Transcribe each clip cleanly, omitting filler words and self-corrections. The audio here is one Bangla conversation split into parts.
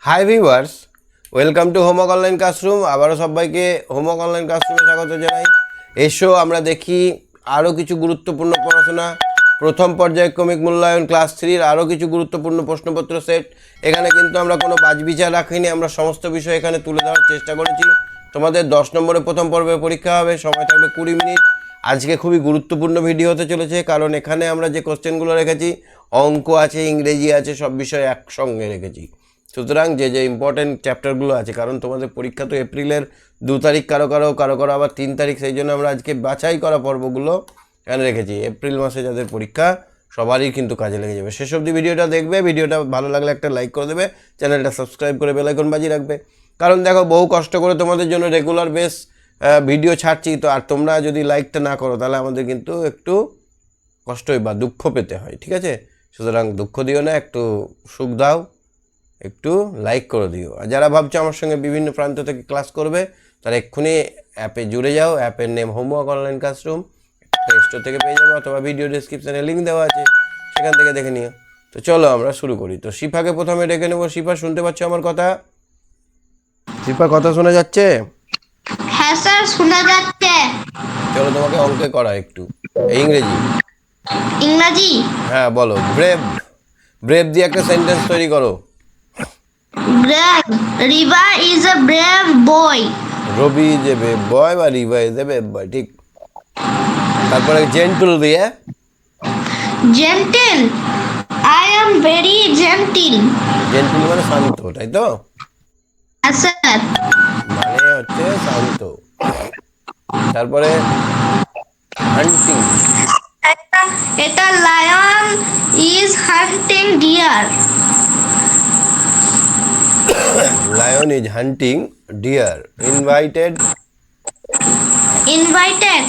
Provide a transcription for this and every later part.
Hi viewers, welcome to homework online classroom. আবারও সবাইকে হোমওয়ার্ক অনলাইন ক্লাসরুমে স্বাগত জানাই। এসো আমরা দেখি আরও কিছু গুরুত্বপূর্ণ পড়াশোনা, প্রথম পর্যায়ক্রমিক মূল্যায়ন ক্লাস 3-র আরও কিছু গুরুত্বপূর্ণ প্রশ্নপত্র সেট। এখানে কিন্তু আমরা কোনো বাছবিচার রাখিনি, আমরা সমস্ত বিষয় এখানে তুলে ধরার চেষ্টা করেছি। তোমাদের 10 নম্বরে প্রথম পর্বে পরীক্ষা হবে, সময় থাকবে 20 মিনিট। আজকে খুবই গুরুত্বপূর্ণ ভিডিও হতে চলেছে, কারণ এখানে আমরা যে কোশ্চেনগুলো রেখেছি, অঙ্ক আছে, ইংরেজি আছে, সব বিষয় একসঙ্গে রেখেছি। সুতরাং যে যে ইম্পর্টেন্ট চ্যাপ্টারগুলো আছে, কারণ তোমাদের পরীক্ষা তো এপ্রিলের 2 তারিখ, কারো কারো আবার 3 তারিখ, সেই জন্য আমরা আজকে বাছাই করা পর্বগুলো এখানে রেখেছি। এপ্রিল মাসে যাদের পরীক্ষা সবারই কিন্তু কাজে লেগে যাবে। শেষ অবধি ভিডিওটা দেখবে, ভিডিওটা ভালো লাগলে একটা লাইক করে দেবে, চ্যানেলটা সাবস্ক্রাইব করে বেল আইকন বাজিয়ে রাখবে। কারণ দেখো, বহু কষ্ট করে তোমাদের জন্য রেগুলার বেস ভিডিও ছাড়ছি, তো আর তোমরা যদি লাইকটা না করো তাহলে আমাদের কিন্তু একটু কষ্টই বা দুঃখ পেতে হয়, ঠিক আছে? সুতরাং দুঃখ দিও না, একটু সুখ দাও, একটু লাইক করে দিও। আর যারা ভাবছো আমার সঙ্গে বিভিন্ন প্রান্ত থেকে ক্লাস করবে, তারা এক্ষুনি অ্যাপে জুড়ে যাও। অ্যাপের name homework online classroom, play store থেকে পেয়ে যাবো, অথবা ভিডিও ডিসক্রিপশানে লিঙ্ক দেওয়া আছে, সেখান থেকে দেখে নিও। তো চলো আমরা শুরু করি। তো শিফাকে প্রথমে ডেকে নেবো। শিফা, শুনতে পাচ্ছ আমার কথা? শিফা, কথা শোনা যাচ্ছে? হ্যাঁ স্যার, শোনা যাচ্ছে। চলো তোমাকে অঙ্কে করা একটু ইংরেজি। ইংরাজি। হ্যাঁ বলো, ব্রেভ। ব্রেভ দিয়ে একটা সেন্টেন্স তৈরি করো। Brave. Riva is a brave boy. Ravi is a brave boy বা রিভা ইজ এ ব্রেভ বয়, ঠিক। তারপরে জেন্টল দিয়ে। Gentle. I am very gentle. Gentle মানে শান্ত, তাই তো? হ্যাঁ স্যার। মানে হচ্ছে শান্ত। তারপরে হান্টিং। এটা lion is hunting deer. Lion is hunting deer. Invited. Invited.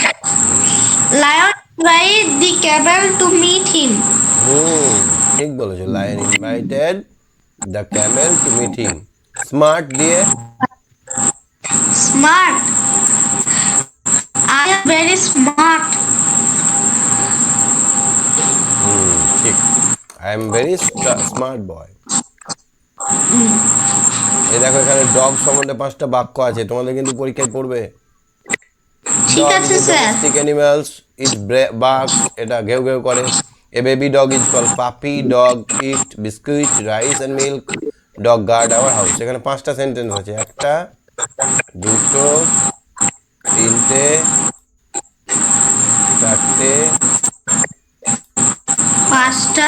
Lion invite the camel to meet him. ঠিক বলেছো। Lion invited the camel to meet him. Smart দিয়ে। Smart. I am very smart. ঠিক। I am very smart boy. এই দেখো, এখানে ডগ সম্বন্ধে 5টা বাক্য আছে, তোমাদের কিন্তু পরীক্ষায় পড়বে। ঠিক Dog আছে is a sir. domestic animals. It barks. এটা ঘেউ ঘেউ করে। A baby dog is called puppy. Dog eat biscuit, rice and milk. Dog guard our house. এখানে 5টা সেন্টেন্স আছে। একটা, দুটো, তিনটে, চারটে, পাঁচটা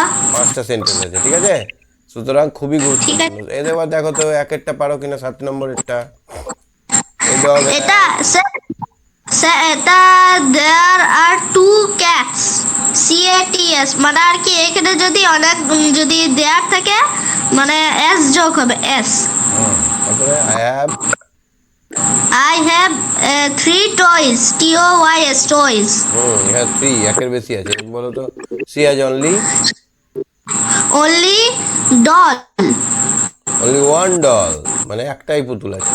সেন্টেন্স আছে, ঠিক আছে? সুতরাং খুবই গুরুত্বপূর্ণ। এবার দেখো তো এক একটা পারো কিনা। 7 নম্বরেরটা। এই ডগ এটা স্যার, এটা দেয়ার আর টু ক্যাটস। CATS মানে আর কি, এখানে যদি অনেক যদি দেয়ার থাকে মানে এস যোগ হবে, এস। তারপরে I have 3 toys, TOYS toys. এখানে 3, একের বেশি আছে। বলো তো, she has only doll. Only one doll, মানে একটাই পুতুল আছে।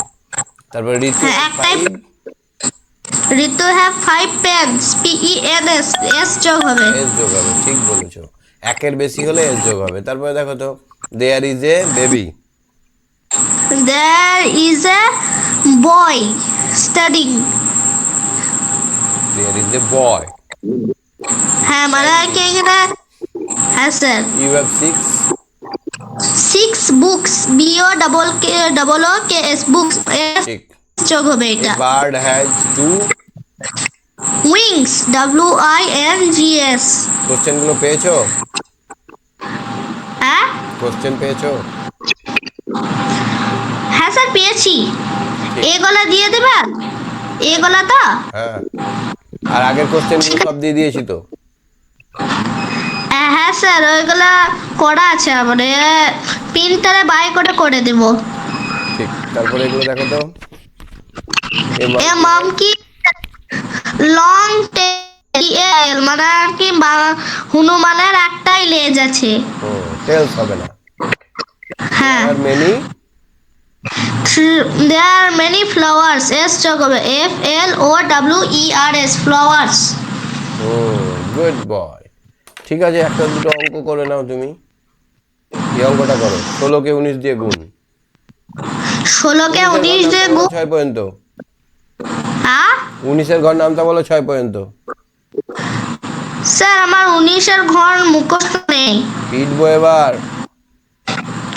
তারপরে ঋতু হ্যাঁ, একটাই। 5। Ritu have 5 pens, PENS, S যোগ হবে। এস যোগ হবে, ঠিক বলেছো। একের বেশি হলে এস যোগ হবে। তারপরে দেখো তো, there is a baby. There is a boy studying. There is a বয়। হ্যাঁ মানে আর কি এখানে। হ্যাঁ sir. You have 6। 6 books, BOOKS books, ঠিক। যোগ হবে এটা। Bird has 2 wings, WINGS। কোশ্চেনগুলো পেয়েছো? হ্যাঁ কোশ্চেন পেয়েছো? হ্যাঁ স্যার, পেয়েছি। এগুলা দিয়ে দেবেন, এগুলা তো। হ্যাঁ, আর আগের কোশ্চেনগুলো সব দিয়ে দিয়েছি তো। হ্যাঁ স্যার, ওইগুলা করা আছে, মানে প্রিন্টারে বাই করে দেব। ঠিক। তারপরে এগুলো দেখো তো। এ মামকি লং টেল মানে আর কি, হনুমানের একটাই লেজ আছে। টেলস হবে না। হ্যাঁ। Are many There are many flowers, S যোগ হবে, FLOWERS, flowers. Good boy. ঠিক আছে, একটা দুটো অঙ্ক করে নাও তুমি। এই অঙ্কটা করো, 16কে 19 দিয়ে গুণ। ষোলোকে 19 দিয়ে গুণ। 6 পর্যন্ত। হ্যাঁ 19-এর ঘর নামটা বলো 6 পর্যন্ত। স্যার আমার 19-এর ঘর মুখস্থ নেই। পিটবো এবার,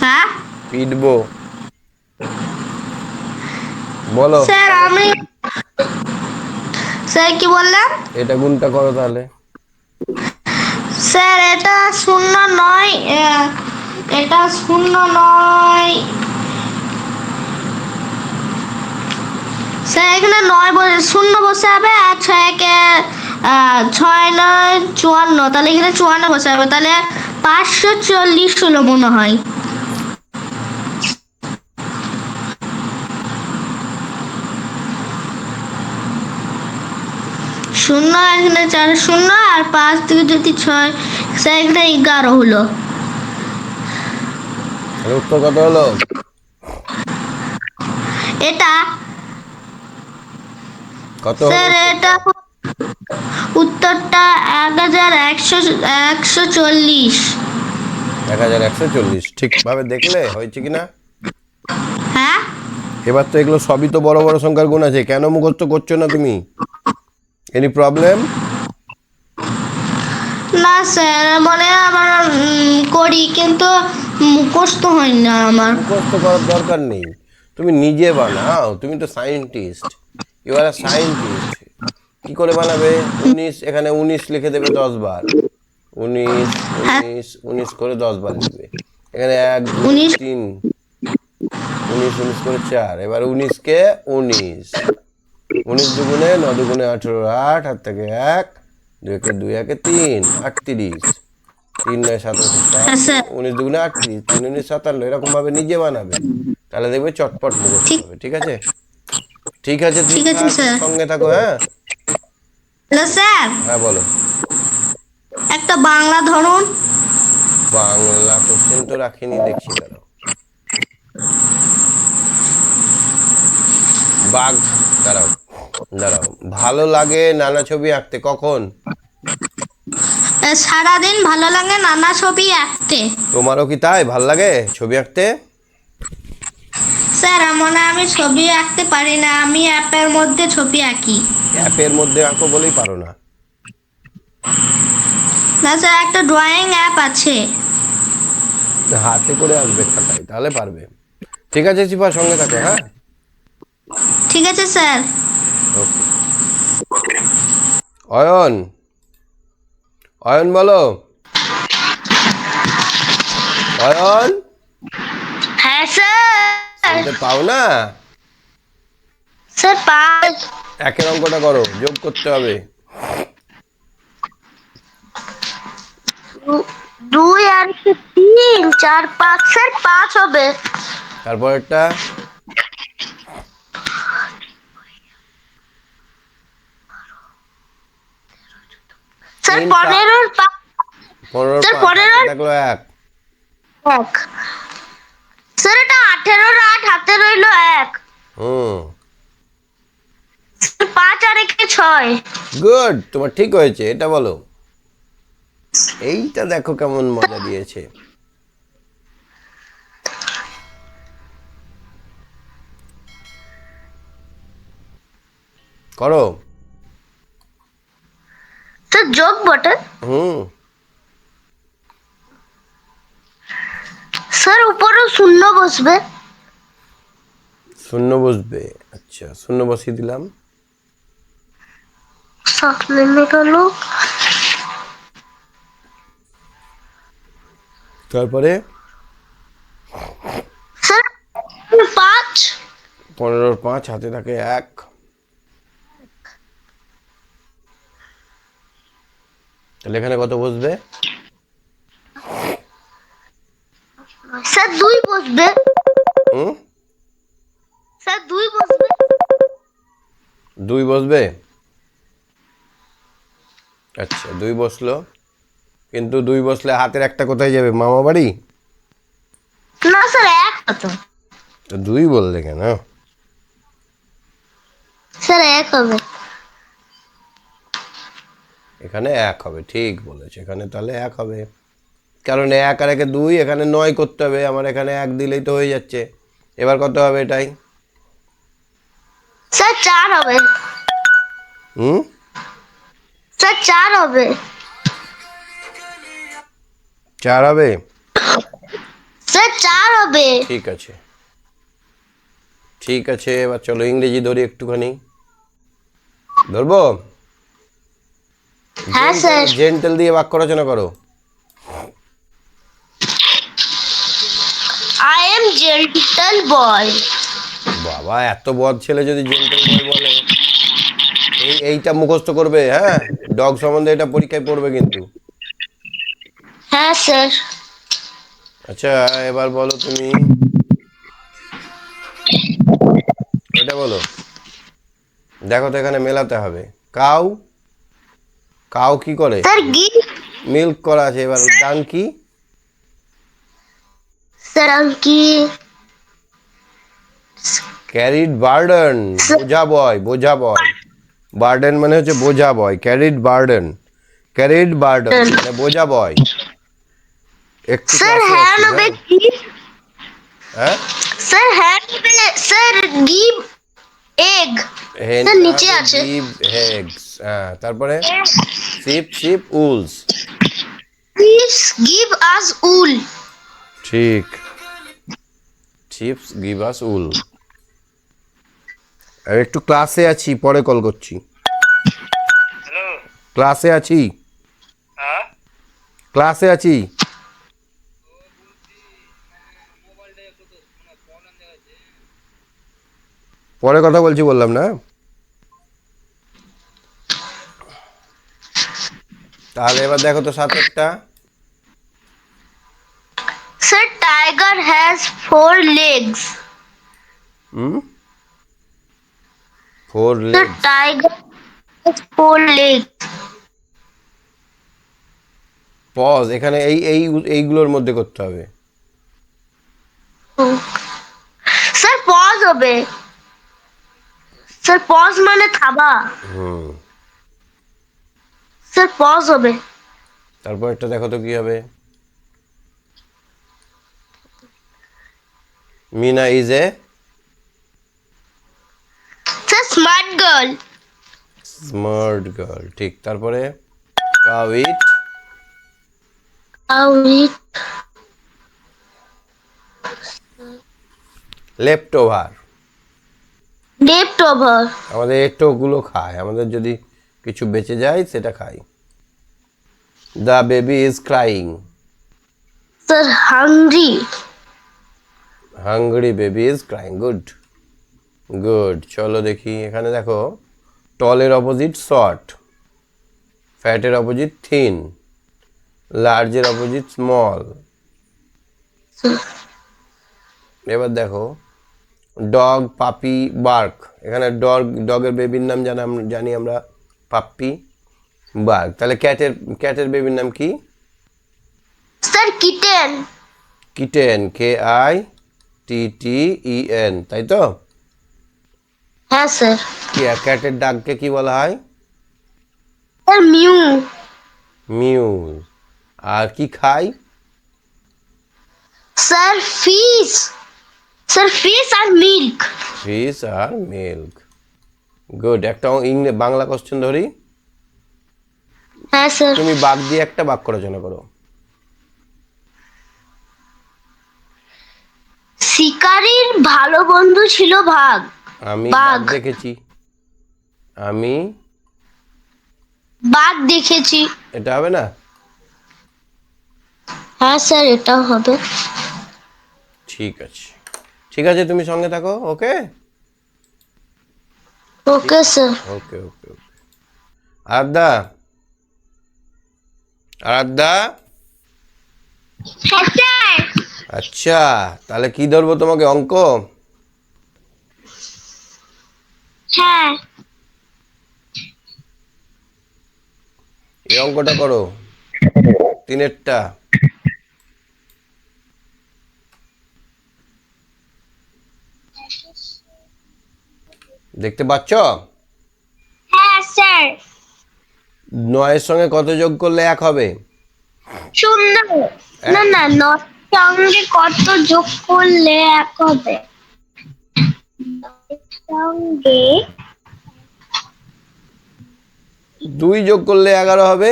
হ্যাঁ পিটবো, বলো। স্যার কি বললেন? এটা গুণটা করো তাহলে। স্যার এটা 0 9, এটা 0 9। স্যার এখানে 0 বসে হবে, আর 6-কে 6 9 54, তাহলে এখানে 54 বসে হবে, তাহলে 540 হলো মনে হয়। শূন্য, এখানে 4 শূন্য, আর 5 থেকে যদি 6, স্যার এখানে 11 হলো। তাহলে উত্তর কত হলো? এটা কত স্যার হলো? এটা উত্তরটা 1140। 1140 ঠিকভাবে দেখলে হয়েছে কিনা? হ্যাঁ এবার তো এগুলো সবই তো বড় বড় সংখ্যার গুণ আছে, কেন মুখস্থ করছো না তুমি? Any problem? না স্যার, মানে আমার করি, কিন্তু মুখস্থ হয় না আমার। মুখস্থ করার দরকার নেই, তুমি নিজে বানাও, তুমি তো scientist, you are a scientist. কি করে বানাবে? 19, এখানে 19 লিখে দেবে 10 বার, 19 হ্যাঁ 19 19 করে 10 বার লিখবে। এখানে 1 2 19। 3, 19 19 করে 4, এবার 19-কে 19, 19 দুগুণে 9 দুগুণে 18, 8 হাত থেকে 1, 2-একে 2, 1-এ 3, 38, 3 9 27, হ্যাঁ স্যার 19 দুগুণে 38, 3 19 57, এরকম ভাবে নিজে বানাবে, তাহলে দেখবে চটপট মুখস্থ ঠিক হবে। ঠিক আছে, ঠিক আছে, ঠিক আছে স্যার। সঙ্গে থাকো। হ্যাঁ হ্যালো স্যার, হ্যাঁ বলো। একটা বাংলা ধরুন। বাংলা কোশ্চেন তো রাখিনি, দেখছি দাঁড়াও। বাঘ, দাঁড়াও দাঁড়াও, ভালো লাগে নানা ছবি আঁকতে কখন? সারাদিন ভালো লাগে নানা ছবি আঁকতে। তোমারও কি তাই ভাল লাগে ছবি আঁকতে? স্যার আমি ছবি আঁকতে পারি না, আমি অ্যাপের মধ্যে ছবি আঁকি। অ্যাপের মধ্যে আঁকো বলেই পারো না? না স্যার, একটা ড্রয়িং অ্যাপ আছে। হাতে করে আঁকবে খাতায়, তাহলে পারবে। ঠিক আছে শিফা, সঙ্গে থাকো। হ্যাঁ ঠিক আছে স্যার। ওকে। অয়ন, অয়ন বলো। অয়ন, হ্যাঁ স্যার। শুনতে পাও না? স্যার 5 একের অঙ্কটা করো, যোগ করতে হবে। 2 আর 3 4 5, স্যার 5 হবে। তারপরেরটা? স্যার 3 15 আর 5। 15 স্যার 5 15 হাতে আর থাকলো 1। 1। স্যার এটা 18 আর 8 হাতে রইলো 1। হুম, 5 আর 1 6। গুড, তোমার ঠিক হয়েছে। এটা বলো। এইটা দেখো কেমন মজা দিয়েছে। করো। স্যার যোগ বটে। হুম, স্যার উপরে শূন্য বসবে। শূন্য বসবে, আচ্ছা শূন্য বসিয়ে দিলাম। নেমে গেল। তারপরে স্যার 5। 15 5 হাতে থাকে 1। তাহলে এখানে কত বসবে? স্যার 2 বসবে। হুম, স্যার 2 বসবে। 2 বসবে, আচ্ছা 2 বসলো। কিন্তু 2 বসলে হাতের একটা কোথায় যাবে? মামা বাড়ি? না স্যার 1 কত? তো 2 বললে কেন? স্যার 1 হবে। এখানে 1 হবে, ঠিক বলেছে, এখানে তাহলে 1 হবে, কারণ 1 আর 1 2, এখানে 9 করতে হবে, আমার এখানে 1 দিলেই তো হয়ে যাচ্ছে। এবার কত হবে এটাই? স্যার 4 হবে। হুম, স্যার 4 হবে। 4 হবে। স্যার 4 হবে। ঠিক আছে, ঠিক আছে, এবার চলো ইংরেজি ধরি একটুখানি। ধরবো? হ্যাঁ স্যার। জেন্টেল দিয়ে বাক্য রচনা করো। আই এম জেন্টল বয়। বাবা, এত বদ ছেলে যদি জেন্টেল বয় বলে, এইটা মুখস্থ করবে, হ্যাঁ? ডগ সম্বন্ধে এটা পরীক্ষায় পড়বে কিন্তু। হ্যাঁ স্যার। আচ্ছা, এবার বলো তুমি, এটা বলো। দেখো তো এখানে মেলাতে হবে। কাউ, কাউ কি করে? Sir give. মিল্ক করা আছে। এবার ডাঙ্কি, স্যার কি? ক্যারিড বার্ডেন, বোঝা বয়, বোঝা বয়। বার্ডেন মানে হচ্ছে বোঝা বয়, ক্যারিড বার্ডেন, ক্যারিড বার্ডেন মানে বোঝা বয়। একটু স্যার ক্লাসে হ্যাঁ আছি, হবে হ্যাঁ? কি? হ্যাঁ, স্যার হ্যাঁ হবে। Sir give egg. স্যার নিচে আছে। গিভ হেগস, হ্যাঁ। তারপরে sheep, sheep wools. Please give us wool. ঠিক, চিপস গিভ আস উল। আর একটু ক্লাসে আছি, পরে কল করছি। হ্যালো। ক্লাসে আছি, হ্যাঁ, ক্লাসে আছি। পরে কথা বলছি বললাম না? তাহলে এবার দেখো তো সাতেরটা। Sir tiger has 4 legs. হুম, 4 sir legs। Tiger has 4 legs. Paws এখানে এইগুলোর মধ্যে করতে হবে। স্যার পজ হবে। স্যার পজ মানে থাবা। হুম, স্যার পজ হবে। তারপর একটা দেখো তো কি হবে। Meena is a sir smart girl. Smart girl. ঠিক, তারপরে cow eat with left over. Left over. আমাদের এটোগুলো খায়, আমাদের যদি কিছু বেঁচে যায় সেটা খাই। The baby is crying. Sir hungry. Hungary baby is crying. Good, good. চলো দেখি এখানে দেখো, টলের অপোজিট শর্ট, ফ্যাটের অপোজিট থিন, লার্জের অপোজিট স্মল। এবার দেখো ডগ, পাপি, বার্ক। এখানে ডগের বেবির নাম জানি আমরা পাপ্পি, বার্ক। তাহলে ক্যাটের বেবির নাম কি? Sir kitten. কিটেন, KITTEN, তাই তো? হ্যাঁ স্যার। ক্যাটের ডাককে কি বলা হয়? Sir mu. মিউ। আর কি খায়? Sir fish. স্যার ফিশ আর মিল্ক। ফিশ আর মিল্ক। গুড। একটা বাংলা কোশ্চেন ধরি। হ্যাঁ স্যার। তুমি বাঘ দিয়ে একটা বাক্য রচনা করো। শিকারীর ভালো বন্ধু ছিল বাঘ। আমি বাঘ বাঘ। দেখেছি। আমি, বাঘ দেখেছি। এটা হবে না? হ্যাঁ স্যার এটাও হবে। ঠিক আছে, ঠিক আছে, তুমি সঙ্গে থাকো। ওকে, ওকে স্যার। ওকে, ওকে, ওকে। আরাধ্যা, আরাধ্যা। হ্যাঁ স্যার। আচ্ছা, তাহলে কি ধরবো তোমাকে? অঙ্ক? হ্যাঁ। এই অঙ্কটা করো, তিনেরটা। দেখতে পাচ্ছ? হ্যাঁ স্যার। 9-এর সঙ্গে কত যোগ করলে 1 হবে? শূন্য। না না, নর সঙ্গে কত যোগ করলে 1 হবে? সঙ্গে 2 যোগ করলে 11 হবে।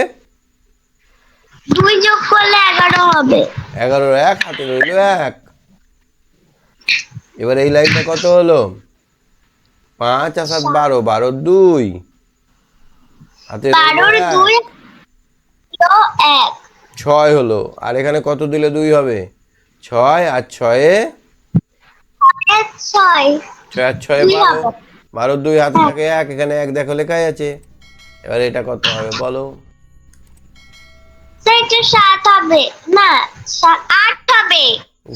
2 যোগ করলে 11 হবে। 11 1 হাতে রইল 1। এবার এই লাইনটা কত হলো? 5 আর 7 12, 12 2 হাতে রইল 12 1, 2 হলো 1। 6 হলো। আর এখানে কত দিলে 2 হবে? 6 আর 6 এ 6 6 আর 6 এ 2 12, হবে। 12 2 হাতে থাকে 1, এখানে 1 দেখো লেখাই আছে। এবার এটা কত হবে বলো? সেটা 7 হবে না, 8 হবে।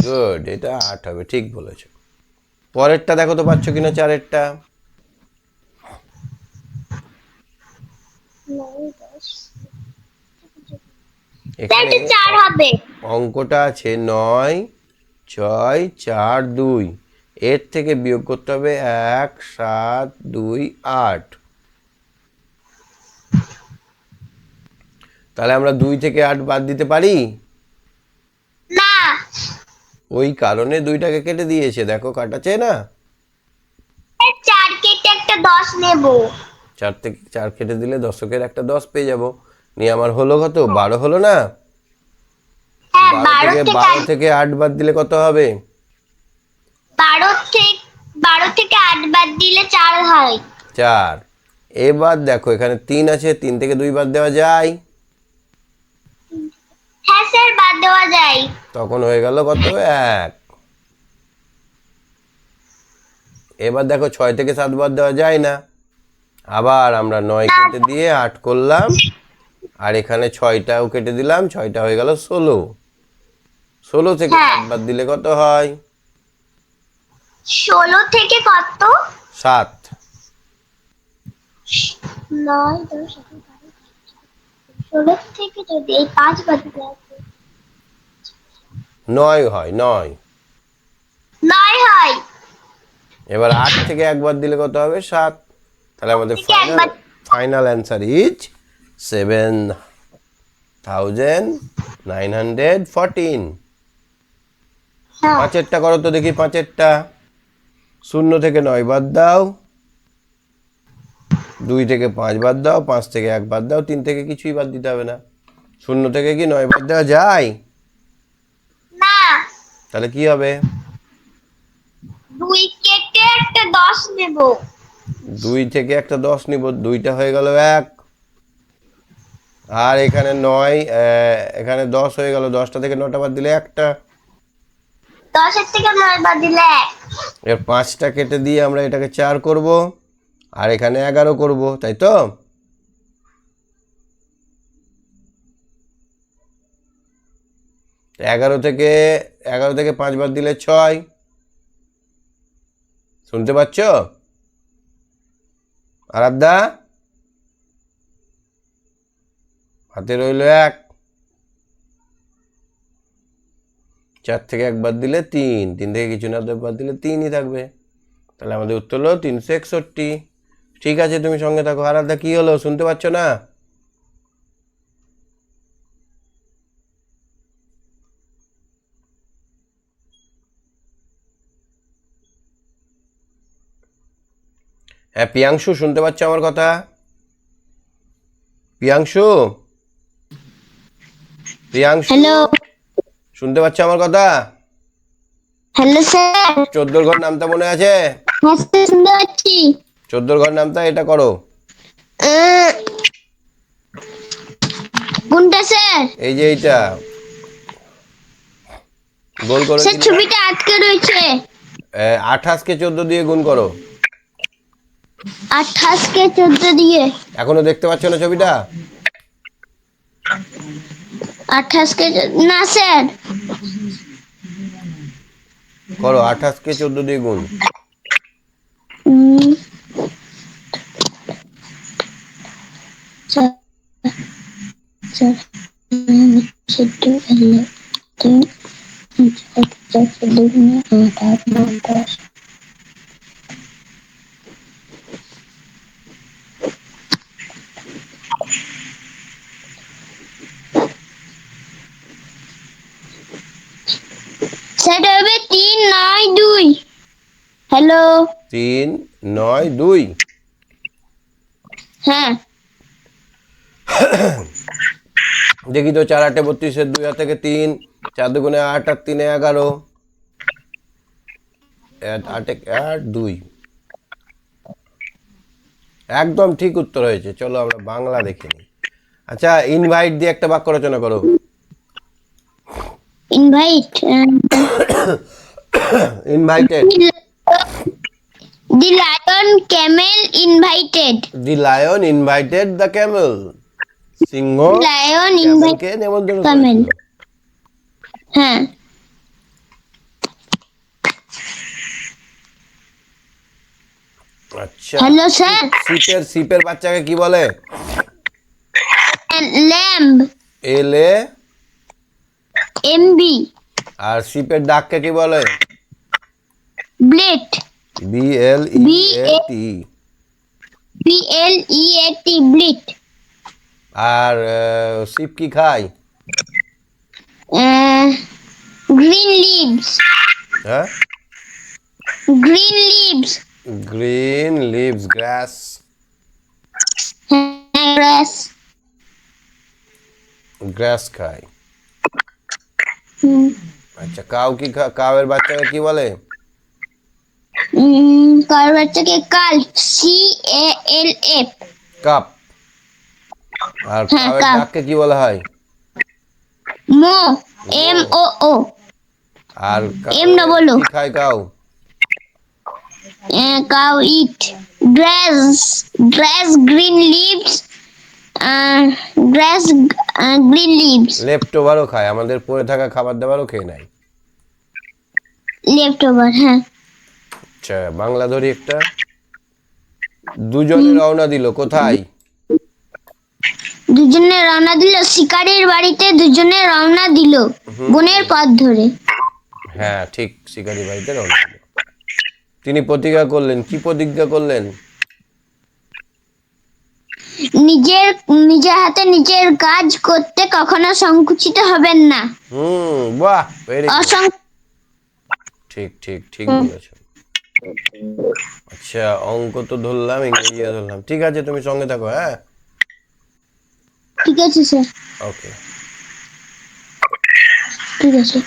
গুড, এটা 8 হবে, ঠিক বলেছো। পরেরটা দেখো তো পাচ্ছ কিনা, 4এরটা। এখানে সেটা 4 হবে। অঙ্কটা আছে 9 6 4 2, এর থেকে বিয়োগ করতে হবে 1 7 2 8। তাহলে আমরা 2 থেকে 8 বাদ দিতে পারি? না, ওই কারণে 2টাকে কেটে দিয়েছে, দেখো কাটাচ্ছে না। 4 কেটে একটা 10 নেব। 4 থেকে 4 কেটে দিলে দশকের একটা 10 পেয়ে যাব। নিয়ে আমার হলো কত? 12 হলো না? হ্যাঁ, 12 থেকে 8 বাদ দিলে কত হবে? 12 থেকে 8 বাদ দিলে 4 হয়। 4। এবার দেখো এখানে 3 আছে, 3 থেকে 2 বাদ দেওয়া যায়, হ্যাঁ স্যার, বাদ দেওয়া যায়। তখন হয়ে গেল কত? 1। এবার দেখো 6 থেকে 7 বাদ দেওয়া যায় না, আবার আমরা 9 কেটে দিয়ে 8 করলাম, আর এখানে 6টাও কেটে দিলাম, 6টা হয়ে গেল 16। 16 থেকে 7 বাদ দিলে কত হয়? 16 থেকে কত? 7। 9 10 16 থেকে যদি এই 5 বাদ দেওয়া হয়, 9 হয়, 9। 9 হয়। এবার 8 থেকে 1 বাদ দিলে কত হবে? 7। তাহলে আমাদের থেকে একবার ফাইনাল অ্যান্সার ইজ 7914। হ্যাঁ, 5এরটা করো তো দেখি, 5এরটা। 0 থেকে 9 বাদ দাও, 2 থেকে 5 বাদ দাও, 5 থেকে 1 বাদ দাও, 3 থেকে কিছুই বাদ দিতে হবে না। 0 থেকে কি 9 বাদ দেওয়া যায়? না, তাহলে কি হবে? 2 কেটে একটা 10 নেব। 2 থেকে একটা 10 নিব, 2টা হয়ে গেল 1। আর এখানে 9, এখানে 10 হয়ে গেল, 10টা থেকে 9টা বাদ দিলে একটা। 10 এর থেকে 9 বাদ দিলে 1। এর 5টা কেটে দিয়ে আমরা এটাকে 4 করব, আর এখানে 11 করব, তাই তো? এগারো থেকে 5 বাদ দিলে 6। শুনতে পাচ্ছ আরাধ্যা? হাতে রইল 1। 4 থেকে 1 বাদ দিলে 3, 3 থেকে কিছু না বাদ দিলে 3ই থাকবে। তাহলে আমাদের উত্তর হলো 361। ঠিক আছে, তুমি সঙ্গে থাকো। আরাধ্যা কি হলো, শুনতে পাচ্ছ না? হ্যাঁ পিয়াংশু, শুনতে পাচ্ছ আমার কথা? পিয়াংশু, প্রিয়াংশু, হ্যালো, শুনতে পাচ্ছ আমার কথা? Hello sir. 14 ঘর নামটা মনে আছে? হ্যাঁ স্যার, শুনতে পাচ্ছি। 14 ঘর নামটা, এটা করো। কোনটা স্যার? এই যে এইটা গোল করে স্যার দিলে, ছবিটা আটকে রয়েছে। 28কে 14 দিয়ে গুণ করো। 28 কে 14 দিয়ে। এখনো দেখতে পাচ্ছ না ছবিটা? 28 কে না স্যার। করো, 28কে 14 দিয়ে গুণ। উম, স্যার, স্যার, 14 10 সেটা হবে 3 9 2। হ্যালো 3 9 2। হ্যাঁ দেখি তো 4 8 32 2 হাত থেকে 3, 4 দুগুণে 8 আর 3 11, 8 8 2। একদম ঠিক উত্তর হয়েছে। চলো আমরা বাংলা দেখে নিই। আচ্ছা, ইনভাইট দিয়ে একটা বাক্য রচনা করো। Invite invited. The lion camel invited the lion invited the camel. সিংহ লায়ন ক্যামেলকে নিমন্ত্রণ ক্যামেল। করেছিল। হ্যাঁ আচ্ছা, হ্যালো স্যার সিপের বাচ্চাকে কি বলে? ল্যাম্ব এলে। এমবি আর সিপের ডাককে কি বলে? Bleat BLEAT। BLEAT bleat. আর সিপ কি খায়? গ্রিন লিভস হ্যাঁ, green leaves green leaves, grass. Grass grass খায়। আচ্ছা, কাউ কি কাউয়ের বাচ্চাকে কি বলে? কার বাচ্চাকে কাল্ফ CALF। কাপ। আর হ্যাঁ, কাউয়ের কাপ। ডাককে কি বলা হয়? মো MOO। আর এম না বলো। কি খায় কাউ? কাউ ইট গ্রাস গ্রিন লিভস গ্রাস গ্রিন লিভস লেফট ওভারও খায়, আমাদের পড়ে থাকা খাবার দাবারও খেয়ে নেয়। Left over. হ্যাঁ আচ্ছা, বাংলা ধরি একটা। দুজনে রওনা দিল কোথায়? দুজনে রওনা দিল শিকারীর বাড়িতে। দুজনে রওনা দিল বনের পথ ধরে। হ্যাঁ ঠিক, শিকারি বাড়িতে রওনা দিল। তিনি প্রতিজ্ঞা করলেন। কি প্রতিজ্ঞা করলেন? নিজের হাতে নিজের কাজ করতে কখনো সংকুচিত হবেন না। বাহ, ভেরি গুড। অসংখ্য ঠিক ঠিক ঠিক বলেছো। আচ্ছা, অঙ্ক তো ধরলাম, ইংরেজিও ধরলাম। ঠিক আছে, তুমি সঙ্গে থাকো। হ্যাঁ, ঠিক আছে স্যার। ওকে। ঠিক আছে।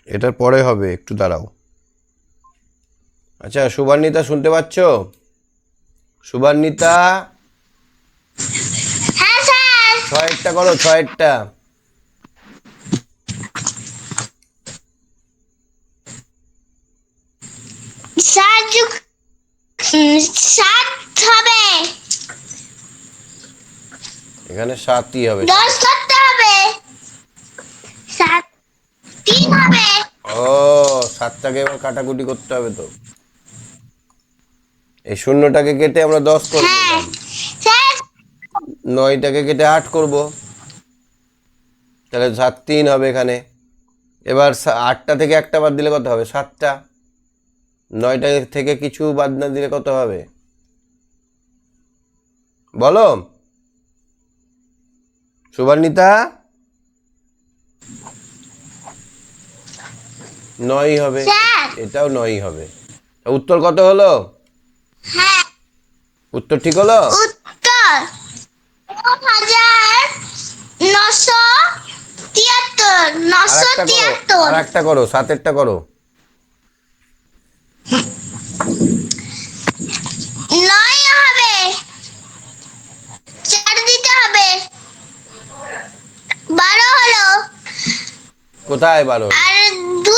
এটার পরে হবে, একটু দাঁড়াও। আচ্ছা, সুবর্ণিতা শুনতে পাচ্ছ? সুবর্ণিতা, হ্যাঁ স্যার। ছয়েরটা করো, ছয়েরটা। সাত হবে। এখানে 7ই হবে। 10 করতে হবে। 7 3 হবে। ও, 7টাকে এবার কাটাকুটি করতে হবে তো। এই শূন্যটাকে কেটে আমরা 10 করে হ্যাঁ দিলাম। স্যার। 9টাকে কেটে 8 করব, তাহলে 7 3 হবে এখানে। এবার 8টা থেকে একটা বাদ দিলে কত হবে? 7টা। 9টা থেকে কিছু বাদ না দিলে কত হবে বলো সুবর্ণিতা? 9 হবে। স্যার। এটাও 9 হবে। উত্তর কত হলো? হ্যাঁ উত্তর ঠিক হলো? উত্তর 9,973। আর একটা করো, 7এরটা করো। 9 হবে। 4 দিতে হবে। 12 হলো। কোথায় 12? আর 2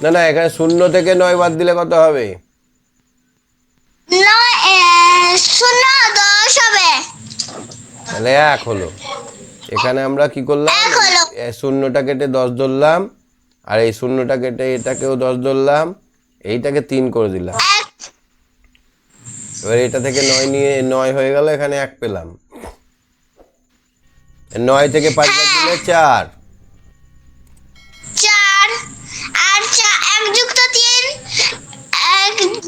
না না, এখানে 0 থেকে 9 বাদ দিলে কত হবে? 10 হবে। তাহলে 1 হলো। এখানে আমরা কি করলাম? 1 হলো। 0টা কেটে 10 ধরলাম, আর এই 0টা কেটে এটাকেও 10 ধরলাম, এইটাকে 3 করে দিলাম। এবার এটা থেকে 9 নিয়ে 9 হয়ে গেল, এখানে 1 পেলাম। 9 থেকে 5 বাদ দিলে 4। 4 আর 1 যুক্ত 3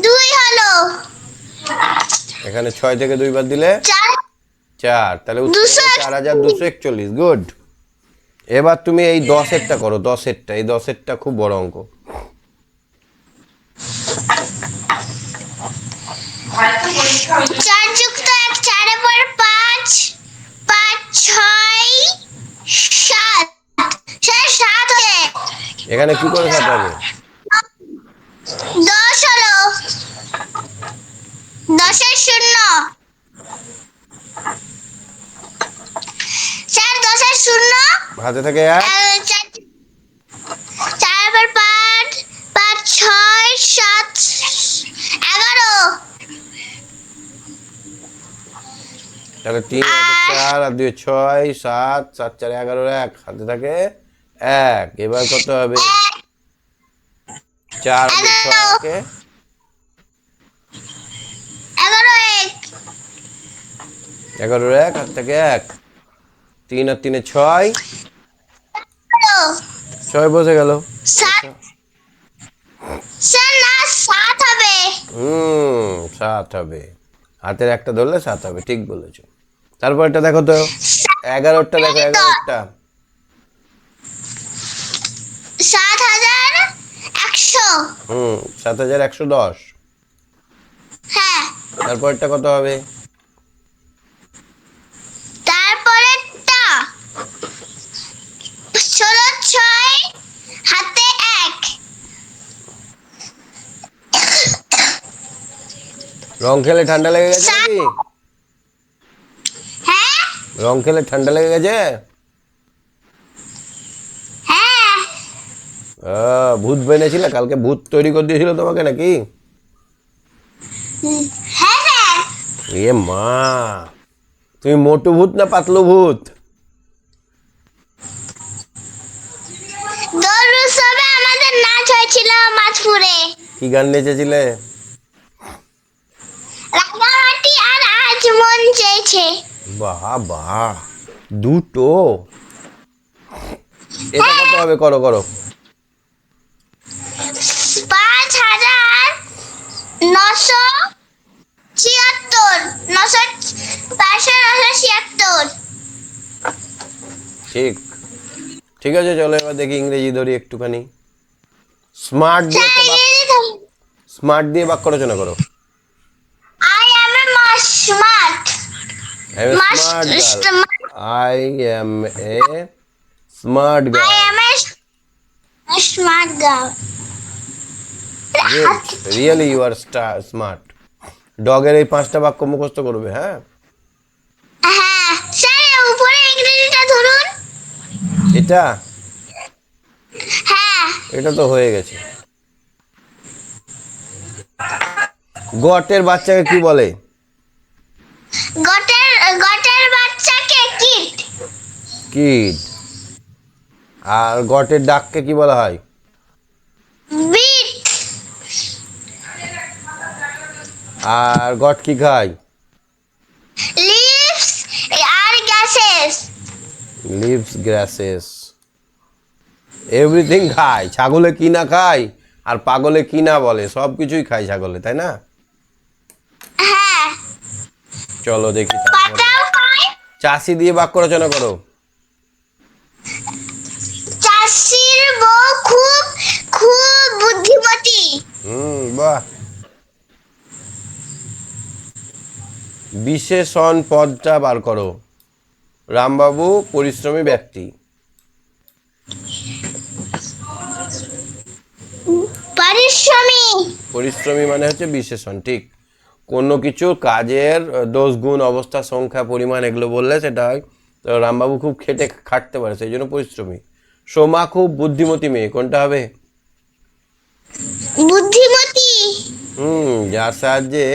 2 হলো। এখানে 6 থেকে 2 বাদ দিলে 4 4, তাহলে উত্তর 4241। গুড। এবার তুমি এই 10-এরটা করো, 10-এরটা, এই 10-এরটা খুব বড় অঙ্ক। 4 যুক্ত 1 4 এর পর 5 5 6 7 7 হয়ে এখানে কি করে 7 হবে? 10 হলো 10 এর শূন্য স্যার 10 এর শূন্য হাতে থাকে 1, 4 এর পর 5 5 6 7 11 তাহলে 3 হাতে 4 আর 2 6 7 7 4 11 1 হাতে থাকে 1। এবার কত হবে? 4 আর 2 6 কে 11 1 হাতে থাকে 1। 3 আর 3 6, 6 বসে গেল। 7 স্যার না 7 হবে 7 হবে। হাতের একটা ধরলে 7 হবে, ঠিক বলেছো। তারপর এটা দেখো তো, 11টা দেখো, 11টা 7100 7110। হ্যাঁ তারপরটা কত হবে? তারপরেরটা 16 6 হাতে 1 রং খেলে ঠান্ডা লেগে গেছে নাকি? হ্যাঁ রং খেলে ঠান্ডা লেগে গেছে? হ্যাঁ ভূত বেনেছিলে কালকে? ভূত তৈরি করে দিয়েছিল তোমাকে নাকি? হ্যাঁ হ্যাঁ এ মা, তুমি মোটু ভূত না পাতলু ভূত? দোল উৎসবে আমাদের নাচ হয়েছিল মাছপুরে কি গান নেচেছিলে? রাঙামাটি আর আজ মন চেয়েছে বাহ বাহ, দুটো। এটা কত হবে? করো করো। 5976 ঠিক, ঠিক আছে। চলো এবার দেখি ইংরেজি ধরি একটুখানি। স্মার্ট দিয়ে একটা স্মার্ট দিয়ে বাক্য রচনা করো। I am a smart. I am a smart girl. I am a smart girl. I am a smart girl. Good. Really you are smart. ডগের এই 5টা বাক্য মুখস্থ করবে, হ্যাঁ? হ্যাঁ স্যার উপরে ইংরেজিটা ধরুন। এটা হ্যাঁ এটা তো হয়ে গেছে। গটের বাচ্চাকে কি বলে? গটের বাচ্চাকে কিড। কিড। আর গটের ডাককে কি বলা হয়? বিট। আর গট কি খায়? লিভস আর গ্যাসেস। লিভস গ্রাসেস, এভরিথিং খায়। ছাগলে কি না খায় আর পাগলে কি না বলে, সব কিছুই খায় ছাগলে, তাই না? হ্যাঁ চলো দেখি তারপরে। পাতাও খায়। চাষি দিয়ে বাক্য রচনা করো। চাষির বউ খুব খুব বুদ্ধিমতী। বাহ। বিশেষণ পদটা বার করো। রামবাবু পরিশ্রমী ব্যক্তি। পরিশ্রমী। পরিশ্রমী মানে হচ্ছে বিশেষণ, ঠিক। কোনো কিছু কাজের দোষ গুণ অবস্থা সংখ্যা পরিমাণ এগুলো বললে সেটা হয়। তো রামবাবু খুব খাটতে পারে, সেই জন্য পরিশ্রমী। সোমা খুব বুদ্ধিমতী মেয়ে, কোনটা হবে? বুদ্ধিমতী। যার সাহায্যে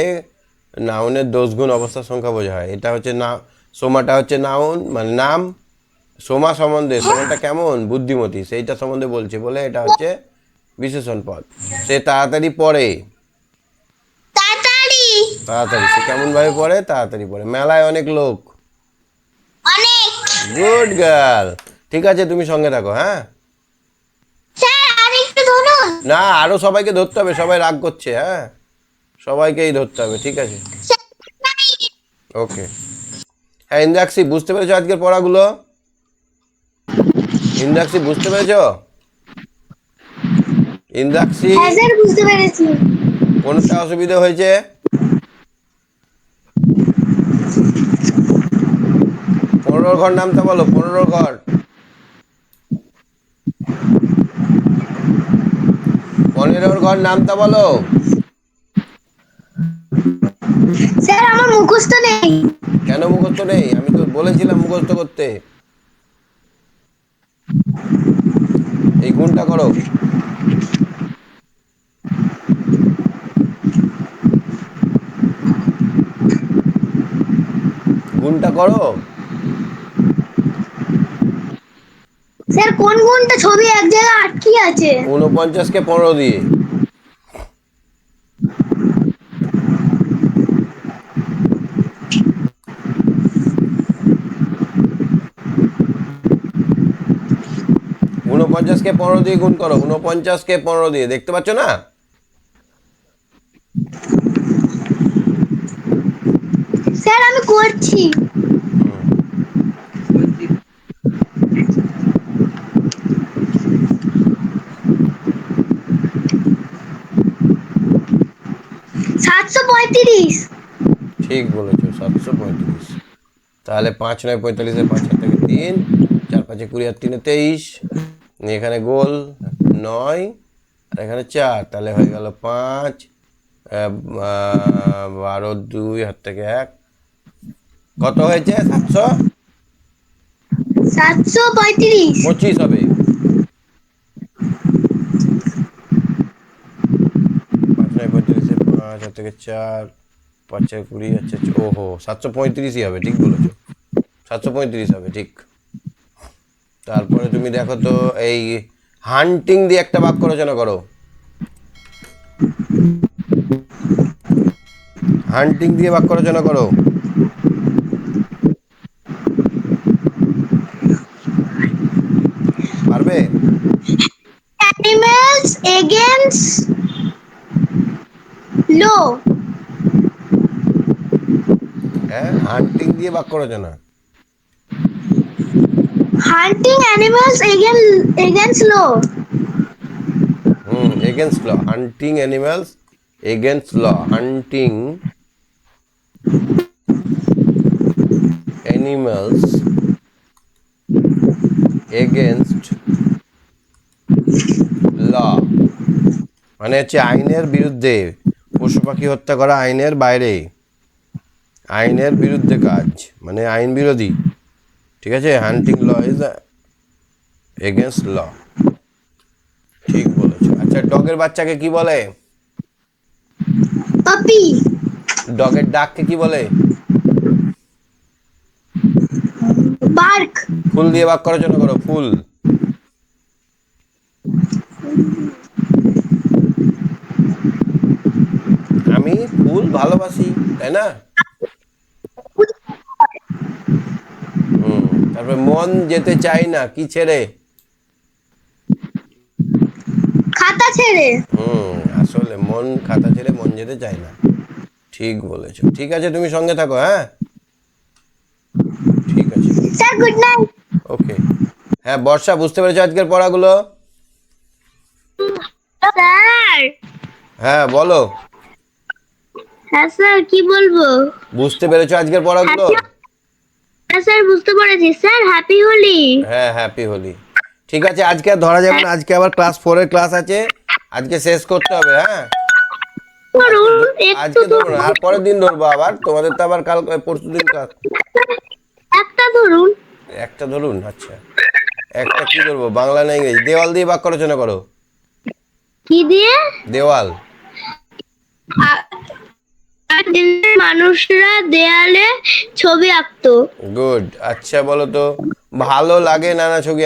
নাউনের দোষ গুণ অবস্থা সংখ্যা বোঝা হয়, এটা হচ্ছে না। সোমাটা হচ্ছে নাউন মানে নাম। সোমা সম্বন্ধে, সোমাটা কেমন? বুদ্ধিমতী, সেইটা সম্বন্ধে বলছে বলে এটা হচ্ছে বিশেষণ পদ। সে তাড়াতাড়ি পড়ে। তাড়াতাড়ি। তাড়াতাড়ি, সে কেমন ভাবে পড়ে? তাড়াতাড়ি পড়ে। মেলায় অনেক লোক। অনেক। Good girl. ঠিক আছে, তুমি সঙ্গে থাকো, হ্যাঁ? স্যার আরেকটু ধরুন। না, আরো সবাইকে ধরতে হবে, সবাই রাগ করছে, হ্যাঁ? সবাইকেই ধরতে হবে, ঠিক আছে? ওকে। হ্যাঁ ইন্দ্রাক্ষী, বুঝতে পেরেছো আজকের পড়াগুলো? ইন্দ্রাক্ষী, বুঝতে পেরেছো? ইন্দ্রাক্ষী, হ্যাঁ স্যার বুঝতে পেরেছি। কোনটা অসুবিধা হয়েছে? পনেরোর ঘর নামটা বলো, পনেরোর ঘর। পনেরোর ঘর নামটা বলো। স্যার আমার মুখস্থ নেই। কেন মুখস্থ নেই? আমি তো বলেছিলাম মুখস্থ করতে। এই গুণটা করো। গুণটা করো। স্যার কোন কোনটা ছবি এক জায়গায় আটকে আছে? 49কে 15 দিয়ে। ঊনপঞ্চাশকে 15 দিয়ে গুণ করো, 49কে 15 দিয়ে, দেখতে পাচ্ছ না? স্যার আমি করছি। হুম। 735। ঠিক বলেছো, 735। তাহলে 5 9 45, 5 হাত থেকে 3, 4 5 20 আর 3 23, এখানে গোল 9 আর এখানে 4, তাহলে হয়ে গেল 5, 12 2 হাত থেকে 1, কত হয়েছে? 735। 725 হবে। 5 9 45, 5 হাত থেকে 4, 5 20 হচ্ছে, ওহো 735ই হবে, ঠিক বলেছো, 735 হবে ঠিক। তারপরে তুমি দেখো তো, এই হান্টিং দিয়ে একটা বাক্য রচনা করো। হান্টিং দিয়ে বাক্য রচনা করো। পারবে? Animals against law. হ্যাঁ, হান্টিং দিয়ে বাক্য রচনা। Hunting animals against law. Against law, hunting animals against law, hunting animals against law, মানে হচ্ছে আইনের বিরুদ্ধে, পশু পাখি হত্যা করা আইনের বাইরে, আইনের বিরুদ্ধে কাজ, মানে আইন বিরোধী, ঠিক আছে? হান্টিং ল ইজ এগেনস্ট ল, ঠিক বলেছো। আচ্ছা, ডগের বাচ্চাকে কি বলে? Puppy. ডগের ডাককে কি বলে? Bark. ফুল দিয়ে বাক্য রচনা করো, ফুল। আমি ফুল ভালোবাসি, তাই না? তারপরে মন যেতে চাই না, কি ছেড়ে? খাতা ছেড়ে। আসলে মন খাতা ছেড়ে মন যেতে চায় না, ঠিক বলেছো। ঠিক আছে, তুমি সঙ্গে থাকো, হ্যাঁ ঠিক আছে, স্যার গুড নাইট। ওকে। হ্যাঁ বর্ষা, বুঝতে পেরেছো আজকের পড়াগুলো? স্যার। হ্যাঁ বলো। হ্যাঁ স্যার কি বলবো? বুঝতে পেরেছো আজকের পড়াগুলো? হ্যাঁ স্যার বুঝতে পেরেছি। Sir happy Holi. হ্যাঁ, হ্যাপি হোলি। ঠিক আছে, আজকে আর ধরা যাবে না, আজকে আবার ক্লাস 4 এর ক্লাস আছে, আজকে শেষ করতে হবে, হ্যাঁ? ধরুন একটু আজকে ধরবো না, আর পরের দিন ধরবো আবার, তোমাদের তো আবার কাল পরশু দিন ক্লাস। একটা ধরুন। একটা ধরুন, আচ্ছা একটা কি ধরবো, বাংলা না ইংরেজি? দেওয়াল দিয়ে বাক্য রচনা করো। কি দিয়ে? দেওয়াল। মানুষরা দেয়ালে ছবি আঁকতো। গুড। আচ্ছা বলো তো, ভালো লাগে নানা ছবি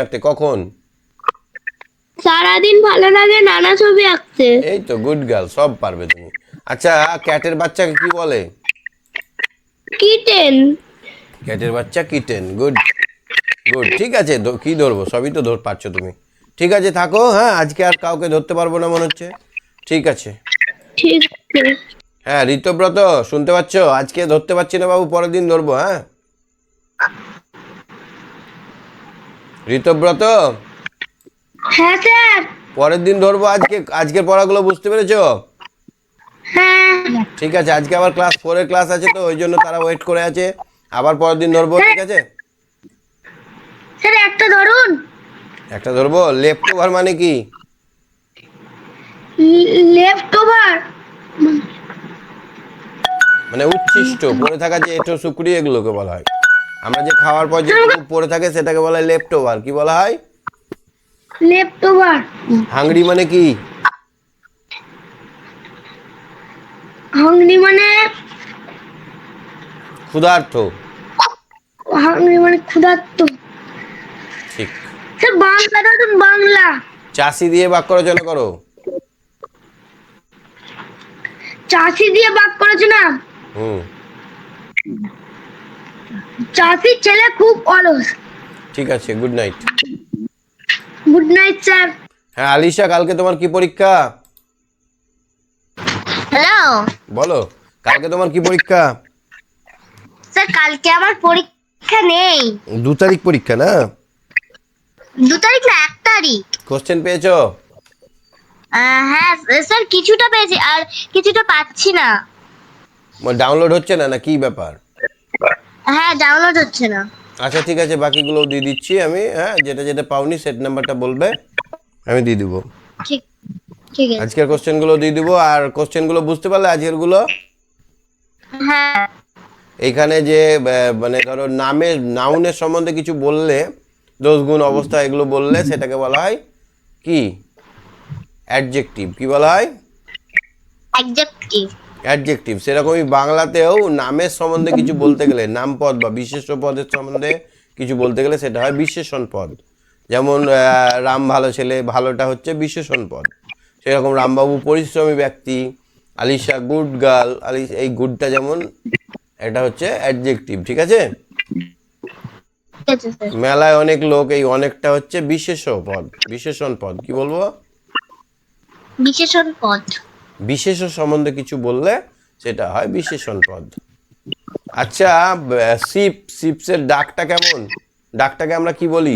আঁকতে কখন? সারাদিন ভালো লাগে নানা ছবি আঁকতে। এই তো, গুড গার্ল, সব পারবে তুমি। আচ্ছা, ক্যাটের বাচ্চাকে কি বলে? কিটেন। ক্যাটের বাচ্চা কিটেন, গুড গুড। ঠিক আছে, কি ধরবো, সবই তো পারছো তুমি। ঠিক আছে, থাকো, হ্যাঁ, আজকে আর কাউকে ধরতে পারবো না মনে হচ্ছে। ঠিক আছে। ঠিক আছে। হ্যাঁ ঋতব্রত, শুনতে পাচ্ছ? আজকে ধরতে পারছি না বাবু, পরের দিন ধরবো, হ্যাঁ? ঋতব্রত, হ্যাঁ স্যার। পরের দিন ধরবো। আজকের পড়াগুলো বুঝতে পেরেছো? হ্যাঁ ঠিক আছে, আজকে আবার ক্লাস 4-এর ক্লাস আছে, তো ওই জন্য তারা ওয়েট করে আছে। আবার পরের দিন ধরবো, ঠিক আছে? স্যার, একটা ধরুন। একটা ধরবো। লেফট ওভার মানে কি? লেফট ওভার মানে উচ্ছিষ্ট পড়ে থাকা, যে এঁটো শুকরি এগুলোকে বলা হয়। আমরা যে খাওয়ার পর যেটুকু পড়ে থাকে সেটাকে বলা হয় লেফট ওভার। কি বলা হয়? Left over. হাংরি মানে কি? হাংরি মানে ক্ষুধার্ত। ক্ষুধার্ত। ঠিক। স্যার, বাংলা ধরুন, বাংলা। চাষি দিয়ে বাক্য রচনা করো। চাষি দিয়ে বাক্য রচনা। হুম, চাষির ছেলে খুব অলস। ঠিক আছে, good night. Good night sir. হ্যাঁ আলিশা, কালকে তোমার কি পরীক্ষা? হ্যালো বলো, কালকে তোমার কি পরীক্ষা? স্যার, কালকে আমার পরীক্ষা নেই। 2 তারিখ পরীক্ষা না? 2 তারিখ না, 1 তারিখ। কোশ্চেন পেয়েছো? হ্যাঁ স্যার, কিছুটা পেয়েছি আর কিছুটা পাচ্ছি না। ডাউনলোড হচ্ছে না, না কি ব্যাপার? হ্যাঁ, ডাউনলোড হচ্ছে না। আচ্ছা ঠিক আছে, বাকিগুলো দিয়ে দিচ্ছি আমি। হ্যাঁ, যেটা যেটা পাওনি সেট নাম্বারটা বলবে, আমি দিয়ে দিব। ঠিক ঠিক আছে। আজকের কোশ্চেনগুলো দিয়ে দিব। আর কোশ্চেনগুলো বুঝতে পারলে আজকেরগুলো? হ্যাঁ এইখানে যে মানে ধরো নাউনের সম্বন্ধে কিছু বললে, দোষ গুণ অবস্থা এগুলো বললে, সেটাকে বলা হয় কি? অ্যাডজেক্টিভ। কি বলা হয়? অ্যাডজেক্টিভ। অ্যাডজেক্টিভ। সেরকমই বাংলাতেও নামের সম্বন্ধে কিছু বলতে গেলে, নামপদ বা বিশেষ্য পদের সম্বন্ধে কিছু বলতে গেলে সেটা হয় বিশেষণ পদ। যেমন রাম ভালো ছেলে, ভালোটা হচ্ছে বিশেষণ পদ। সেরকম রামবাবু পরিশ্রমী ব্যক্তি, আলিশা গুড গার্ল, এই গুডটা যেমন এটা হচ্ছে অ্যাডজেক্টিভ। ঠিক আছে? ঠিক আছে স্যার। মেলায় অনেক লোক, এই অনেকটা হচ্ছে বিশেষণ পদ। কি বলবো? বিশেষণ পদ। বিশেষ সম্বন্ধে কিছু বললে সেটা হয় বিশেষণ পদ। আচ্ছা, শিপসের ডাকটা কেমন? ডাকটাকে আমরা কি বলি?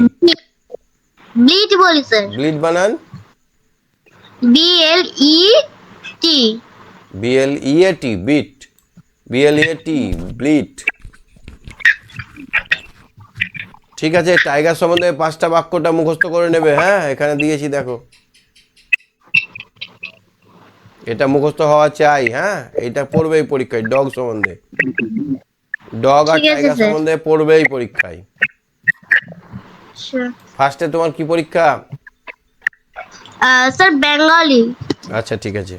ব্লিড বলি স্যার। ব্লিড বানান? BLET। BLEAT, beat. BLEAT, bleat. ঠিক আছে, টাইগার সম্বন্ধে 5টা বাক্যটা মুখস্থ করে নেবে। হ্যাঁ, এখানে দিয়েছি দেখো, এটা মুখস্থ হওয়া চাই। হ্যাঁ, এটা পড়বেই পরীক্ষায়। ডগ সম্বন্ধে, ডগ আর ঠিক আছে টাইগার স্যার। সম্বন্ধে পড়বেই পরীক্ষায়। ফার্স্টে তোমার কি পরীক্ষা? Sir, Bengali. আচ্ছা ঠিক আছে,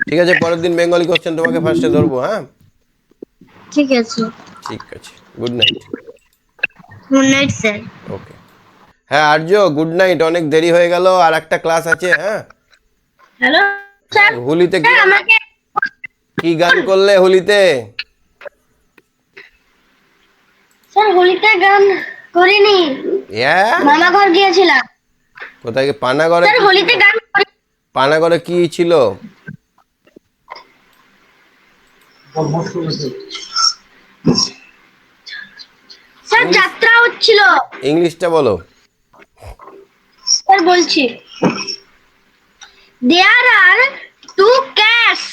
ঠিক আছে, পরের দিন বেঙ্গলি কোশ্চেন তোমাকে ফার্স্টে ধরবো। হ্যাঁ, ঠিক আছে। ঠিক আছে, good night. Good night sir. Okay. হ্যাঁ আর্য, গুড নাইট। অনেক দেরি হয়ে গেল, আর একটা ক্লাস আছে। হ্যাঁ, হ্যালো স্যার। হোলিতে কি আমাকে কি গান করলে হোলিতে? স্যার, হোলিতে গান করিনি। মামা ঘর গিয়েছিলাম। কোথায়? পানাগড়ে? স্যার, হোলিতে গান করি। পানাগড়ে কি ছিল? স্যার, যাত্রা হচ্ছিল। ইংলিশটা বলো। স্যার, বলছি। There are 2 cats.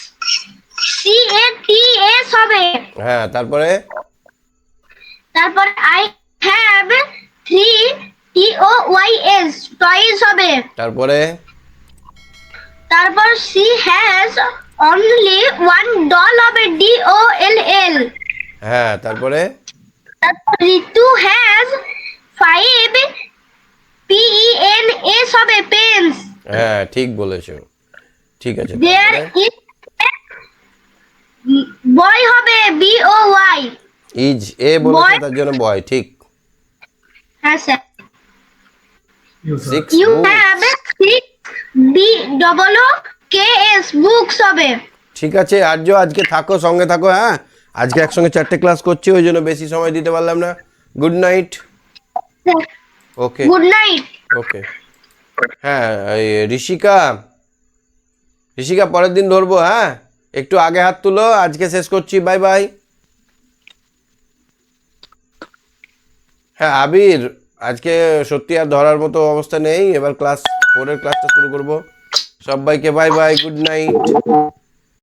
CATS হবে। হ্যাঁ, তারপরে? তারপর I have 3 TOYS toys হবে। তারপরে? তারপর she has only 1 doll হবে। DOLL। হ্যাঁ, তারপরে? তারপর ঋতু has 5 PENS হবে, pens। হ্যাঁ, ঠিক বলেছো। ঠিক আছে, There তারপরে? is boy হবে, BOY। ইজ এ বলেছে, Boy। তার জন্য বয়। ঠিক। হ্যাঁ sir. 6 You have 6 BOOKS books হবে। ঠিক আছে আর্য, আজকে থাকো, সঙ্গে থাকো। হ্যাঁ, আজকে একসঙ্গে 4টে ক্লাস করছি, ওই জন্য বেশি সময় দিতে পারলাম না। Good night. Okay good night. Okay. হ্যাঁ, এই ঋষিকা পরের দিন ধরবো। হ্যাঁ, একটু আগে হাত তুলো। আজকে শেষ করছি, বাই বাই। হ্যাঁ আবির, আজকে সত্যি আর ধরার মতো অবস্থা নেই, এবার ক্লাস 4-এর ক্লাসটা শুরু করব। সবাইকে বাই বাই, গুড নাইট।